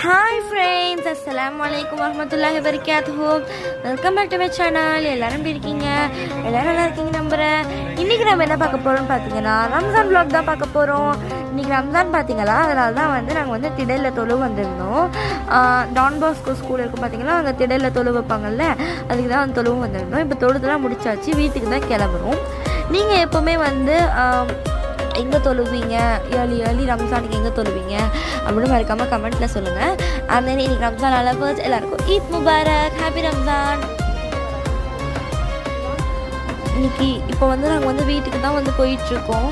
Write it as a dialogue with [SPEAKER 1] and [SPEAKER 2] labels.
[SPEAKER 1] Hi friends, அஸ்ஸலாமுஅலைக்கும் வரஹ்மத்துல்லாஹி வபரகாத்துஹு. Welcome back to my channel. எல்லாரும் எப்படி இருக்கீங்க? எல்லாரும் நல்லா இருக்கீங்க நம்புகிறேன். இன்றைக்கி நம்ம என்ன பார்க்க போகிறோம்னு பார்த்தீங்கன்னா ரம்ஜான் vlog தான் பார்க்க போகிறோம். இன்றைக்கி ரம்ஜான் பார்த்தீங்களா, அதனால தான் நாங்கள் திடையில் தொழு வந்திருந்தோம். டான் பாஸ்கோ ஸ்கூல் இருக்கும் பார்த்தீங்களா, அங்கே திடையில் தொழு வைப்பாங்கல்ல, அதுக்கு தான் தொழுவும் வந்திருந்தோம். இப்போ தொழுதெல்லாம் முடிச்சாச்சு, வீட்டுக்கு தான் கிளம்புறோம். நீங்கள் எப்போவுமே எங்கே தொழுவீங்க, ஏர்லி ரம்ஜானுக்கு எங்கே தொழுவீங்க அப்படின்னு மறக்காமல் கமெண்ட்டில் சொல்லுங்கள். அந்த இன்னைக்கு ரம்ஜான் லவர்ஸ் எல்லாருக்கும் ஈத் முபாரக், ஹாப்பி ரம்ஜான். இன்னைக்கு இப்போ நாங்கள் வீட்டுக்கு தான் போயிட்டுருக்கோம்.